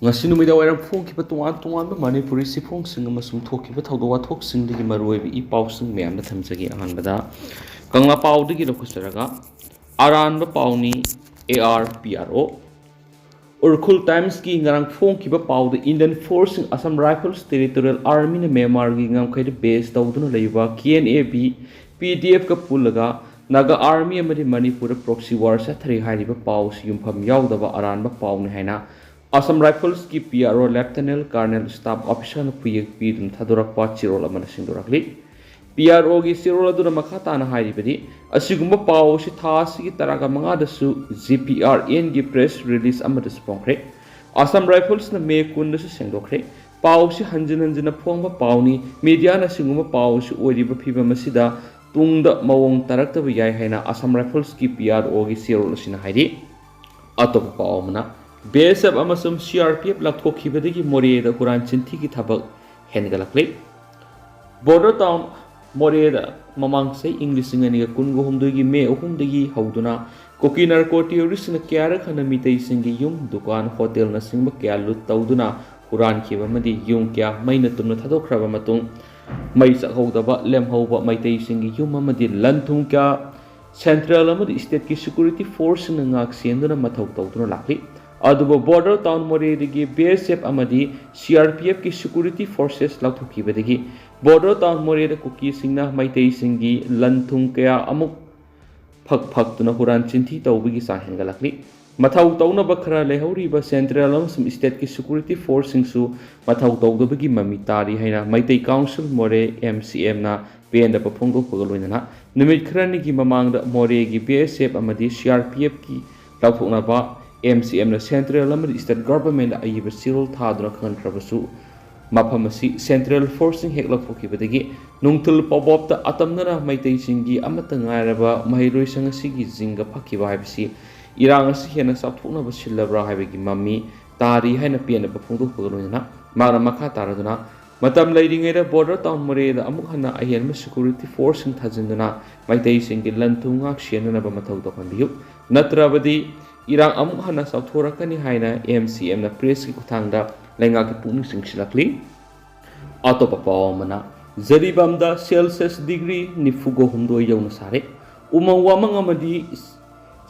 ngasi numida wairam phongkiba tongan Manipuri sifongsinga masung thokiba thawdo wathoksingi maruiba I pausing meyamna thamjagi ahanbada kangla paudagi lokusaraga aranba pauni ARPRO Urkhul Times ki ngarang phongkiba pauda Indian Forcing Assam Rifles Territorial Army na Myanmar gi ngamkhaida base tawduna leiba KNAB PDF ka pulaga Naga Army amadi Manipur proxy war sa thari hairiba paus yumpham yaudaba aranba pauni haina Assam Rifles ki PRO Lieutenant Colonel Staff Officer na puyek pidum thadurak pa chirol amana singdurakli PRO gi chirol aduna makhata na hairibadi asigumba paw si thasi ki taraga manga dasu GPRN gi press release amada spongre Assam Rifles na me kun dasu sengdokre paw si hanjin2 phongba pawni media na singumba paw si oiriba phiba masida tungda mawong tarakta yai haina Assam Rifles ki PRO gi chirol sina hairi atop paw mana BSF amasum CRPF lathokibadagi Moreda hanjin2 ki thabak hengalakle border town Moreda mamang sai English ngani ga kungo humdagi me ohumdagi hauduna kokinar ko terrorist na kyara khana mitei singi yum dukan hotel na singba kya lut tawduna huran khiba madi yum kya maina tumna thadokraba matung mai sakhodaba lemhoba maitei singi yum amadi lanthung kya central amadi state ki security force na ngak senduna mathau tawduna lakli adubo border town Moredi BSF amadi CRPF ki security forces lauthukibadagi border town Moredi kuki singna maitei singi lanthung kaya amuk phak tuna hanjin2 tawbigi sa hengalakli mathau tawna bakhara lehauriba central amsum state ki security force singsu mathau tawdabagi mami tari haina maitei council More MCM na penda paphongdo pagaloina numit khrani gi mamangda More gi BSF amadi CRPF ki lauthukna ba MCM na Central amadi State Government ayiba sirol thaduna khankrabasu maphamasi Central Forcing hekla phokibadagi nungtul pabopta atamnana maitei singi amata ngairaba mahairoi sangasigi jinga phakiba haibasi irang asi hena sapthukna basilabra haibagi mami tari haina piana paphongdu pagaloina mara makha taraduna matam leiringaida border town Moreda amuk hana ahianma security forcing thajinduna maitei singi lantungak sienana ba mathau tokanbiyu natrabadi irang amuk hana sauthorakani haina MCM na press ki kuthangda lenga ki pungni singsilakli atopa pawmana zaribamda Celsius degree nifugo humdo yauna sare umang wamang amadi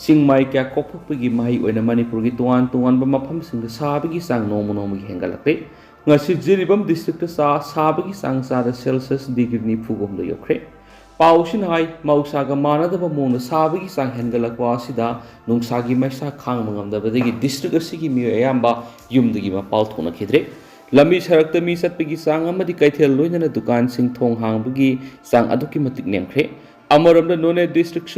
singmai kya kophokpagi mahi oina Manipur gi tuan ba mafam singda sabagi sang nomo gi hengalakle ngasi zaribam district sa sabagi sang sa Celsius degree nifugo humdo yokre Pausin hai mausaga manadaba mona sabagi sang hengalakwa asida nungsagi maisa khang mangamdabadagi district asigi mi ayamba yumdagi ma pau thona khidre lami sarakta mi satpagi sang amadi kaithel loinana dukan sing thong hangbagi sang aduki matik nemkhre amaramda none district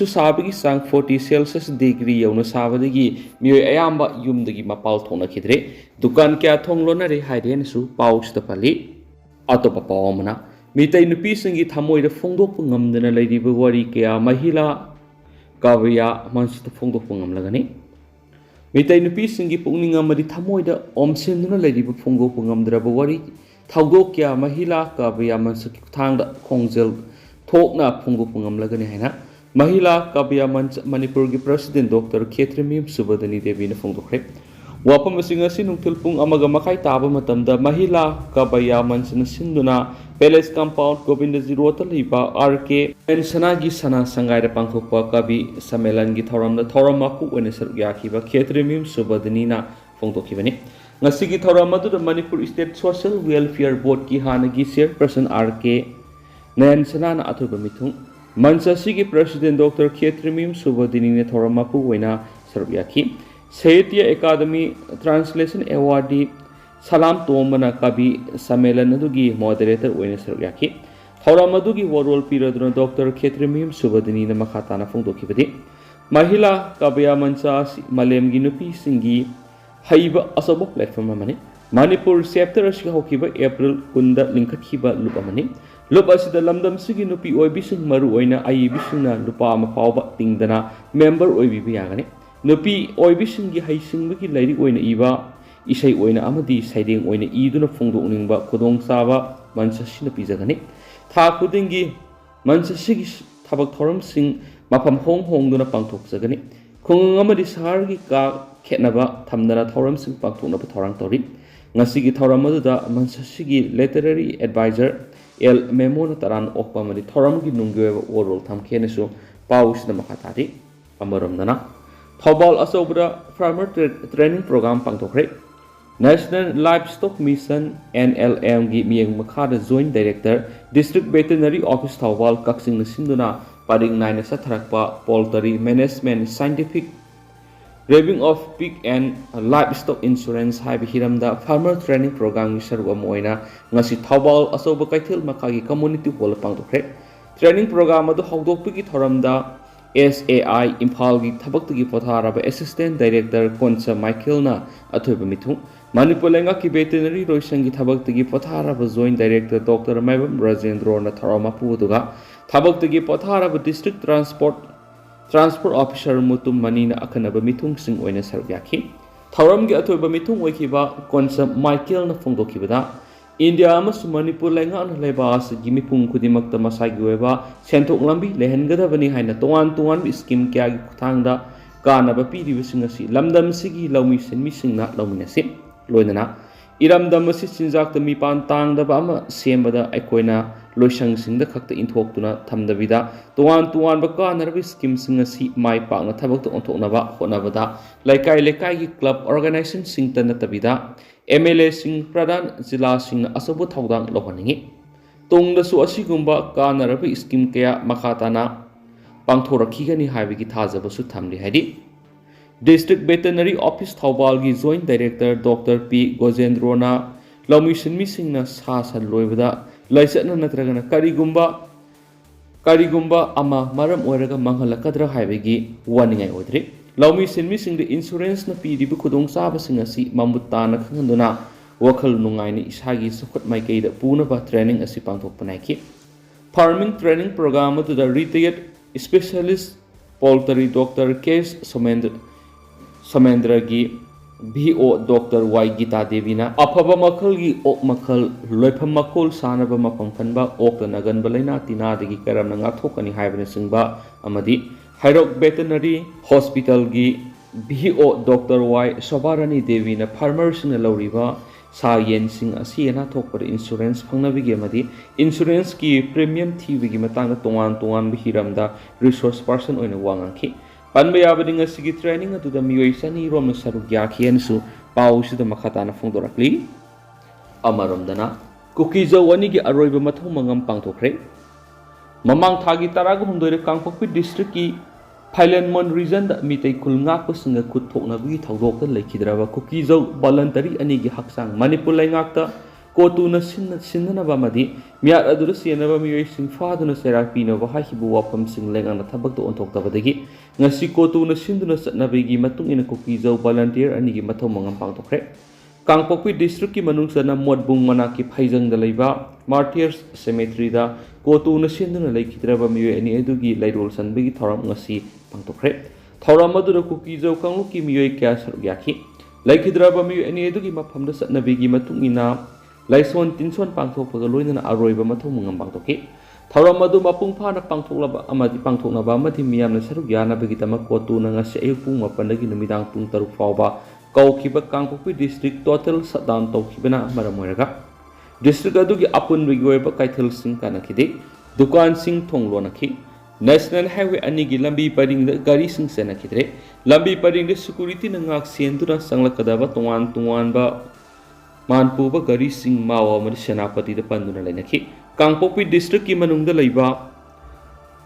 su sabagi sang 40 Celsius degree yauna sabadagi mi ayamba yumdagi ma pau thona khidre dukan kya thong lonare haiden su pausta pali atopa pawmana Mitai nupi singi thamoi da phongdok ngamdana leiriba wari kaya mahila kavya mansita phongdok ngamlagani Mitai nupi singi pungning amadi thamoi da omsenduna leiriba phongdok ngamdraba wari thawdok kya mahila kavya mansaki thangda khongjel thokna phongdok ngamlagani haina mahila kavya mans Manipur gi president Dr. Khetrimim Subadani Devi na phongdokre wapam asingasi nungtul pung amaga makai taba matamda mahila kabaya mansana sinduna Palace Compound Govinda Zirota liba RK Sanagi sana sangaira pangthokpa kabi samelan gi thoramda thoramapu one sargyakhiba Khetrimim Subadani na phongtokibani ngasigi thoramadu da Manipur State Social Welfare Board ki hanagi chairperson RK Sana na athuba mithung mansasigi president Dr. Khetrimim Subadani ne thoramapu oina sargyakhi Sahitya Academy Translation Awardee Salam Tomana Kabi Samelan adugi moderator oina saryaki Thauram adugi warol piraduna Dr. Khetrimim Subadani na makhatana phongdokibadi Mahila Kabya Mansa Malem gi nupi singi haiba asaba platform amani Manipur chapter asga hokiba April kunda linkathiba lup amani lup asida lamdam sigi nupi oibising maru oina aibisingna lupa ama pawba tingdana member oibibi yagani nupi oibisinggi haisinggi lairi oina iba isai oina amadi saideng oina iduna phongdokningba khudong saba mansasina pijagani tha khudingi mansasigi thabak thoram sing mafam hongduna pangthokjagani khung amadi sahar gi ka Ketnaba, Tamdana Thorum Sing Paktuna Patorang Tori, Nasigi Thoramada, Mansashigi Literary Advisor, El Memona Taran Okpamadi Thoramgi Nungu oral Tam Kenesu, Paush the Makatari, Amaramdana, Thobal Asobra Farmer Training Program Pangtokre, National Livestock Mission NLM gi Mieng Makada Joint Director, District Veterinary Office Thobal Kaksing Sinduna, Pading Nine Satharakpa, Poultry Management Scientific Raising of Pig and Livestock Insurance High Hiramda Farmer Training Program Sarwa Moina, Nasi Thobal Asoba Kaitil Makagi Community Hall Pangtokre, Training Program of the Hogdopiki Thoramda. SAI Imphalgi Tabakti Potharaba Assistant Director Konsa Michaelna Atubamitu, Manipulenga ki Veterinary Roshangi Tabakti Potharaba Joint Director Dr. Mabam Rajendro Natarama Puduga, Tabakti Potharaba District Transport Officer Mutum Manina Akanaba Mitung Sing Wena Sarviaki, Tauramgi Atubamitung Wakiba Konsa Michael Nafongdokibada. India amas Manipur lengan lebas gimi pung kudimak ta masagi weba sentok lambi lehengadabani haina tongan scheme kya gi khutangda kanaba piribasing asi lamdam sigi lawmi senmi singna lawminasi loinana iramdam asi sinjak ta mipan tangdaba ama sembada aikoina loisang singda khakta inthokuna thamdabida tongan ba kanarbi scheme sing asi mai pakna thabak to onthoknaba honabada laikai gi club organization singta natabida MLA Sing Pradhan Zilla Sing Asabu Thaudang Lohaningi. Tung the Suasi Gumba Kanarabi Skim Kea Makatana Pangthora Kigani Havigi Tazabasu Tamdi Hadi. District Veterinary Office Thaubalgi Joint Director Dr. P. Gojendrona Laumission Missing na Sasan Loivada Laisana Natragana Karigumba Ama Maram Oraga Mangalakadra Havigi Waninga Odri. Laumi Missing the insurance na PDB Kudong Sabasing asi Mamutana Kanduna, Wakal Nungaini Ishagi Sukut Maikeda Punaba training as Sipangtok Panaki. Farming training program to the retired specialist poultry Dr. K. Somendragi BO Dr. Y. Gita Devina, Apaba Makalgi Ok Makal, Lepam Makol Sanaba Mapampanba, Ok the Nagan Balena Tina de Karam Nangatokani Hibernisingba Amadi. Hairok Veterinary Hospital gi BO Dr. Y. Sobarani Devi na farmers na lawriba sa yen sing asiana thokpar insurance phangnabigi amadi insurance ki premium thibigi matangda tongan bihiramda resource person oina wangangki panba yabading asigi training atuda miyoi sani rom saruk yakhiansu pausida makhatana phongdorakli amaromdana kukizo wani gi aroiba mathong mangam pangthokre Mamang Thagi Taraga Hundore Kangpokpi District ki Pailanmon region da Mitay Kulnga Kusinga Kutok Tawdok Lakidrava Kukizo voluntary Anigi Haksang Manipur Langakta Kotuna Sinana Bamadi Miat Adurasianava Miyasing Faduna Serapino Vahibu Wapam Sing Lang Tabak to Ontok Tabadagi Nasi Kotuna Sinduna Satnavigi Matung in a Kukizo volunteer Anigi Matomang Pangtokre Kangpokpi District ki Manungsana Modbung Manaki Paizang the Laiba Martyrs Cemetery da Kotuna Sinduna Lakidrava Miyo any Edugi Lairol Sanbigi Thoram Ngasi Pangtokre Thoramadura Kukizo Kanguki Miyo Kas Yaki Lakidrava Miyo any Edugi Mapam the Satnavigi Matungina Laison Tinson Pangtok Pagaloin and Aroiba Matumang Pangtoki Thoramadu Mapung Pana Pangtola Amadi Pangtonaba Mati Miam Sarugiana Begitama Kotuna Ngasi Pung Mapandagi Numidang Tung Taru Fauba Kaukiba Kangpokpi District total shutdown Tokibana Maramoraga District Adugi Apun Rigoeba Kaitel Sing Kanakide Dukan Sing Tonglonaki National Highway Anigi Lambi Paring the Gari Sing Senakidre Lambi Paring the security Nangak Sientura Sanglakadava Tuan Ba Manpuba Gari Sing Mawa Senapati the Panduna Lenaki Kangpokpi District Kimanung the Laiba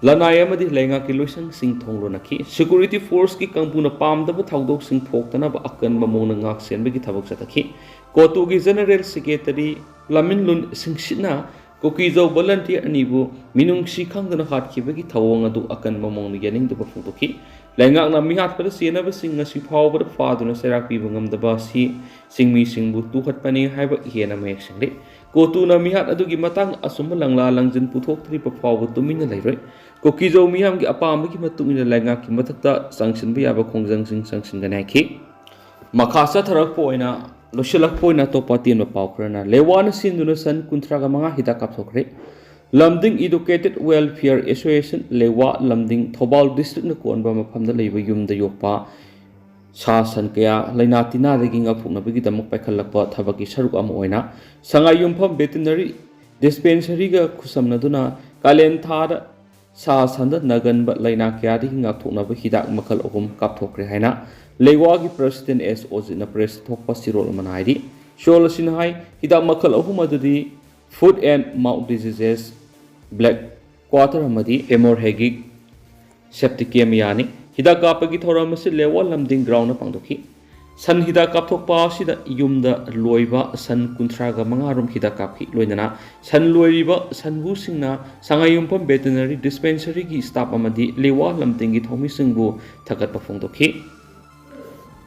Lanayamadi Lenga Kilusang Sing Tonglonaki Security Force ki Kampuna Pam the Tawdok Sing Poktana Akan Mamona Ngak Senbegi Tabok Sataki Kotugi General Secretary Lamin Lun Sing Shina Kokizo volunteer Anibu Minung Shikang the Hatkibagi Tawanga do Akan Mamon getting the Bafutoki Lenga Namihat for the Siena Sing as she power the father of Serapi Bungam the Basi Sing me sing Butu Hatpani have a Hiena Maxingly Kotu Namihat Adugi Matang Asumalang Langjin Putok trip of power to Minalay Kokizo Miam Apamaki Matu in the Langaki Matata sanction Biaba Kongzang Sing sanction Ganaki Makasa Tarapoina Loshilak Poina Topati no Paukrana Lewana Sinduna San Kuntragamanga Hitakap Sokre Lamding Educated Welfare Association Lewa Lamding Thobal District Nakonba from the Labor Yum the Yopa सा सन कया लाइना तिनादगी ngakthoknabagidamuk paikhalakpa thabaki saruk ama oina sangai yumpham veterinary dispensary ga khusamnaduna kalen thada sa sanda naganba laina kayadagi ngakthoknaba hidak makhal ahum kapthokre haina leiwagi president s ozina press thokpa sirol manaidi shol sin hai hidak makhal ahum adudi foot and mouth diseases black quarter amadi hemorrhagic septicemia ni hidak kapagi thoramasi level lamding ground na pangdokhi san hidak kapthokpa sida yumda loiba san kuntraga mangarum hidak kapki loinana san loiriba sanbu singna sangayumpam veterinary dispensary gi staff amadi lewa lamding gi thomi singbu thakat pa phongdokhi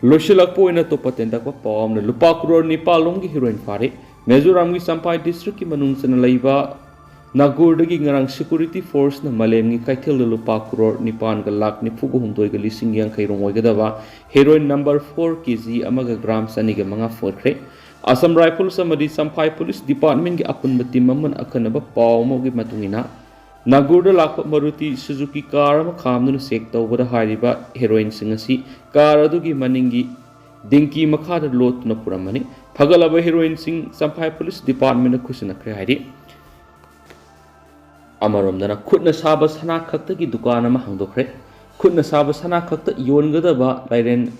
losilakpo ina to patenda ko pawam na lupa crore nipalom gi heroin fare Mizoram gi Sampai district ki manung sana laiba Nagurdagi ngarang security force na malemngi kaithil lupa crore nipan ga lak ni phugu humdoi ga lising yang khairong oigadaba heroin number 4 kg amaga gram sani ga manga forkre Assam Riffles amadi Sampai police department gi apun bati mamman akhanaba pawmo gi matungina Nagurda lakpa Maruti Suzuki car ama khamnu sek tawbada hariba heroin singasi car adu gi maningi dinki makhada lot na puramani phagalaba heroin sing Sampai police department na khusina kre hari Amaramdana khutna saba sana khakta ki dukan ama hangdokre khutna saba sana khakta yongadaba lairen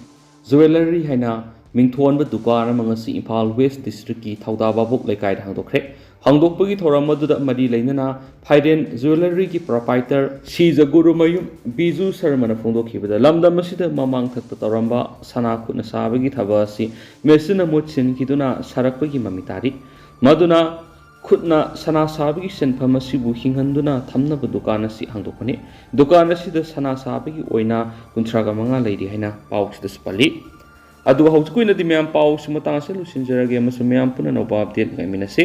jewelry haina mingthon ba dukan ama ngasi Imphal West district ki Thaudaba bok lekai hangdokre hangdokpagi thoram aduda mari leinana Phaiden jewelry ki proprietor si Jagurumayum Biju Sarmana phongdokhibada lamdam asida mamang thakta toramba sana khutna saba gi thaba si mesina motsin kiduna sarakpagi mamitari maduna khutna sana sabagi senpham asibu hinghanduna thamnaba dukan asi hangdokpani dukan asida sana sabagi oina kuntraga manga leiri haina pausida spali adu haujukuina di myam paus matang se lusinjarage masumyam puna no update ngaiminase